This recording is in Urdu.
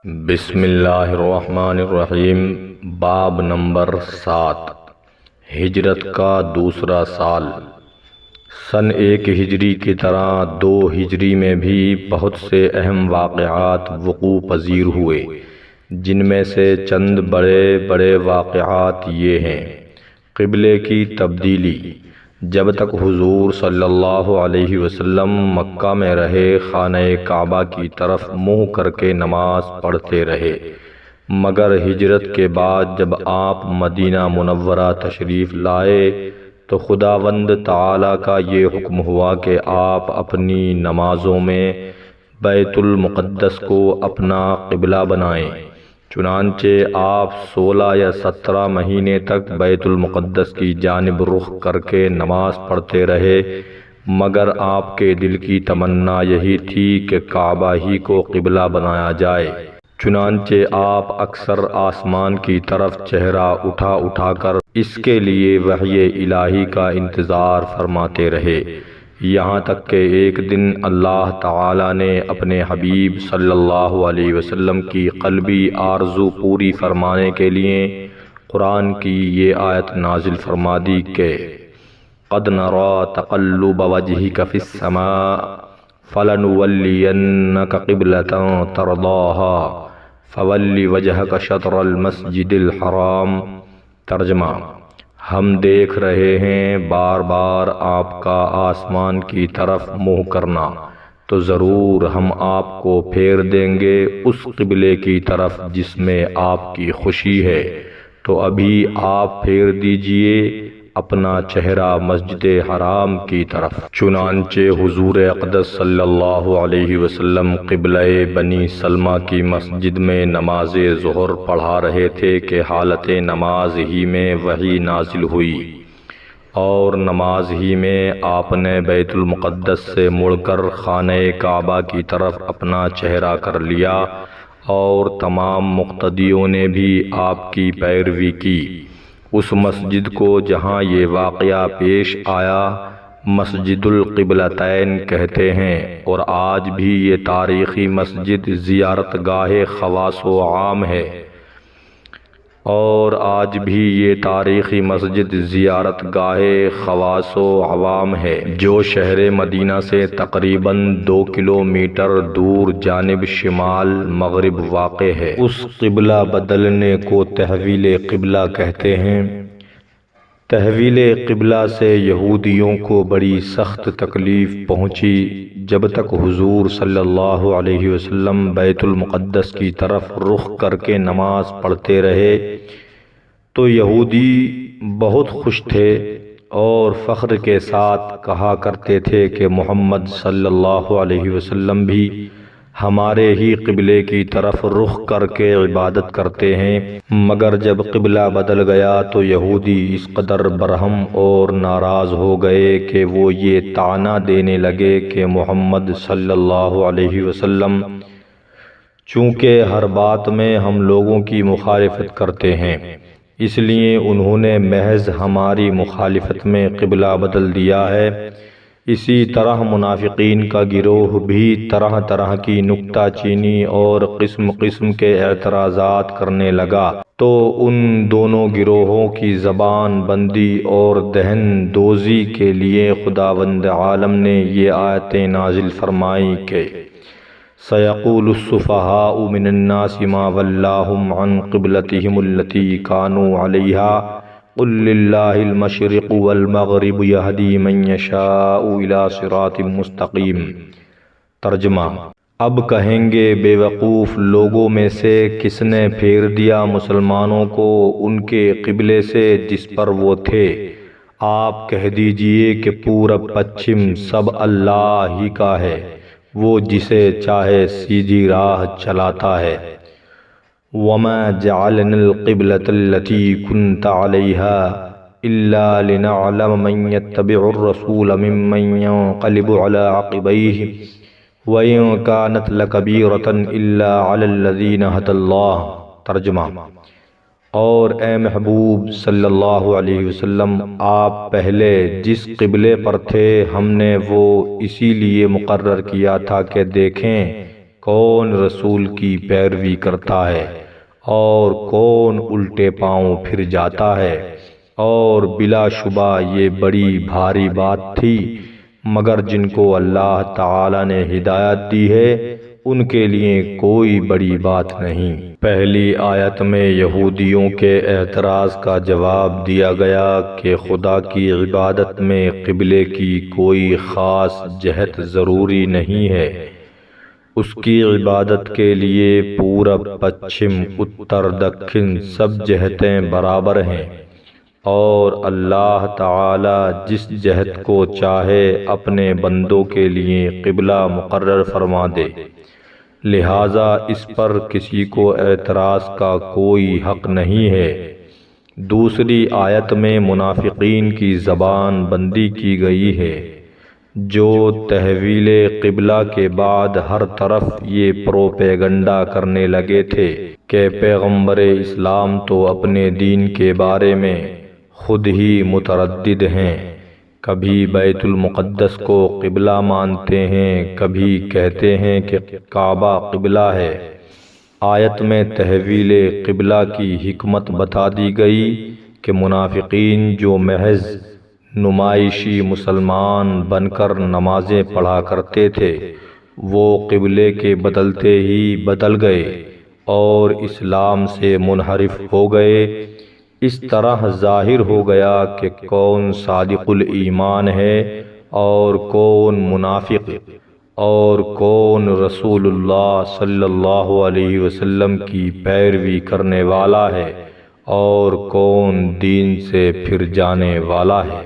بسم اللہ الرحمن الرحیم۔ باب نمبر 7، ہجرت کا دوسرا سال۔ سن 1 ہجری کی طرح 2 ہجری میں بھی بہت سے اہم واقعات وقوع پذیر ہوئے، جن میں سے چند بڑے بڑے واقعات یہ ہیں۔ قبلے کی تبدیلی۔ جب تک حضور صلی اللہ علیہ وسلم مکہ میں رہے، خانہ کعبہ کی طرف منہ کر کے نماز پڑھتے رہے، مگر ہجرت کے بعد جب آپ مدینہ منورہ تشریف لائے تو خداوند تعالیٰ کا یہ حکم ہوا کہ آپ اپنی نمازوں میں بیت المقدس کو اپنا قبلہ بنائیں۔ چنانچہ آپ 16 یا 17 مہینے تک بیت المقدس کی جانب رخ کر کے نماز پڑھتے رہے، مگر آپ کے دل کی تمنا یہی تھی کہ کعبہ ہی کو قبلہ بنایا جائے۔ چنانچہ آپ اکثر آسمان کی طرف چہرہ اٹھا اٹھا کر اس کے لیے وحی الہی کا انتظار فرماتے رہے، یہاں تک کہ ایک دن اللہ تعالیٰ نے اپنے حبیب صلی اللہ علیہ وسلم کی قلبی آرزو پوری فرمانے کے لیے قرآن کی یہ آیت نازل فرما دی کہ قَدْ نَرَىٰ تَقَلُّبَ وَجْهِكَ فِي السَّمَاءِ فَلَنُوَلِّيَنَّكَ قِبْلَةً تَرْضَاهَا فَوَلِّ وَجْهَكَ شَطْرَ الْمَسْجِدِ الْحَرَامِ۔ ترجمہ: ہم دیکھ رہے ہیں بار بار آپ کا آسمان کی طرف منہ کرنا، تو ضرور ہم آپ کو پھیر دیں گے اس قبلے کی طرف جس میں آپ کی خوشی ہے، تو ابھی آپ پھیر دیجئے اپنا چہرہ مسجد حرام کی طرف۔ چنانچہ حضور اقدس صلی اللہ علیہ وسلم قبلہ بنی سلمہ کی مسجد میں نماز ظہر پڑھا رہے تھے کہ حالت نماز ہی میں وحی نازل ہوئی، اور نماز ہی میں آپ نے بیت المقدس سے مڑ کر خانہ کعبہ کی طرف اپنا چہرہ کر لیا، اور تمام مقتدیوں نے بھی آپ کی پیروی کی۔ اس مسجد کو جہاں یہ واقعہ پیش آیا مسجد القبلتین کہتے ہیں، اور آج بھی یہ تاریخی مسجد زیارت گاہ خواص و عام ہے، خواص و عوام ہے، جو شہر مدینہ سے تقریباً 2 کلومیٹر دور جانب شمال مغرب واقع ہے۔ اس قبلہ بدلنے کو تحویل قبلہ کہتے ہیں۔ تحویل قبلہ سے یہودیوں کو بڑی سخت تکلیف پہنچی۔ جب تک حضور صلی اللہ علیہ وسلم بیت المقدس کی طرف رخ کر کے نماز پڑھتے رہے تو یہودی بہت خوش تھے اور فخر کے ساتھ کہا کرتے تھے کہ محمد صلی اللہ علیہ وسلم بھی ہمارے ہی قبلے کی طرف رخ کر کے عبادت کرتے ہیں، مگر جب قبلہ بدل گیا تو یہودی اس قدر برہم اور ناراض ہو گئے کہ وہ یہ طعنہ دینے لگے کہ محمد صلی اللہ علیہ وسلم چونکہ ہر بات میں ہم لوگوں کی مخالفت کرتے ہیں، اس لیے انہوں نے محض ہماری مخالفت میں قبلہ بدل دیا ہے۔ اسی طرح منافقین کا گروہ بھی طرح طرح کی نکتہ چینی اور قسم قسم کے اعتراضات کرنے لگا، تو ان دونوں گروہوں کی زبان بندی اور دہن دوزی کے لیے خداوند عالم نے یہ آیتیں نازل فرمائیں کہ سَيَقُولُ السُّفَهَاءُ مِنَ النَّاسِ مَا وَلَّاهُمْ عَنْ قِبْلَتِهِمُ الَّتِي كَانُوا عَلَيْهَا قُلْ لِلَّهِ الْمَشْرِقُ وَالْمَغْرِبُ يَهْدِي مَن يَشَاءُ إِلَى صِرَاطٍ مُّسْتَقِيمٍ۔ ترجمہ: اب کہیں گے بے وقوف لوگوں میں سے کس نے پھیر دیا مسلمانوں کو ان کے قبلے سے جس پر وہ تھے؟ آپ کہہ دیجئے کہ پورب پچھم سب اللہ ہی کا ہے، وہ جسے چاہے سیدھی راہ چلاتا ہے۔ وَمَا جَعَلْنَا الْقِبْلَةَ الَّتِي كُنْتَ عَلَيْهَا إِلَّا لِنَعْلَمَ مَن يَتَّبِعُ الرَّسُولَ مِمَّن يَنقَلِبُ عَلَىٰ عَقِبَيْهِ وَإِن كَانَتْ لَكَبِيرَةً إِلَّا عَلَى الَّذِينَ هَدَى اللَّهُ۔ ترجمہ: اور اے محبوب صلی اللہ علیہ وسلم، آپ پہلے جس قبلے پر تھے ہم نے وہ اسی لیے مقرر کیا تھا کہ دیکھیں کون رسول کی پیروی کرتا ہے اور کون الٹے پاؤں پھر جاتا ہے، اور بلا شبہ یہ بڑی بھاری بات تھی، مگر جن کو اللہ تعالی نے ہدایت دی ہے ان کے لیے کوئی بڑی بات نہیں۔ پہلی آیت میں یہودیوں کے اعتراض کا جواب دیا گیا کہ خدا کی عبادت میں قبلے کی کوئی خاص جہت ضروری نہیں ہے، اس کی عبادت کے لیے پورب، پچھم، اتر، دکن سب جہتیں برابر ہیں، اور اللہ تعالی جس جہت کو چاہے اپنے بندوں کے لیے قبلہ مقرر فرما دے، لہذا اس پر کسی کو اعتراض کا کوئی حق نہیں ہے۔ دوسری آیت میں منافقین کی زبان بندی کی گئی ہے، جو تحویل قبلہ کے بعد ہر طرف یہ پروپیگنڈا کرنے لگے تھے کہ پیغمبر اسلام تو اپنے دین کے بارے میں خود ہی متردد ہیں، کبھی بیت المقدس کو قبلہ مانتے ہیں، کبھی کہتے ہیں کہ کعبہ قبلہ ہے۔ آیت میں تحویل قبلہ کی حکمت بتا دی گئی کہ منافقین جو محض نمائشی مسلمان بن کر نمازیں پڑھا کرتے تھے، وہ قبلے کے بدلتے ہی بدل گئے اور اسلام سے منحرف ہو گئے۔ اس طرح ظاہر ہو گیا کہ کون صادق الایمان ہے اور کون منافق، اور کون رسول اللہ صلی اللہ علیہ وسلم کی پیروی کرنے والا ہے اور کون دین سے پھر جانے والا ہے۔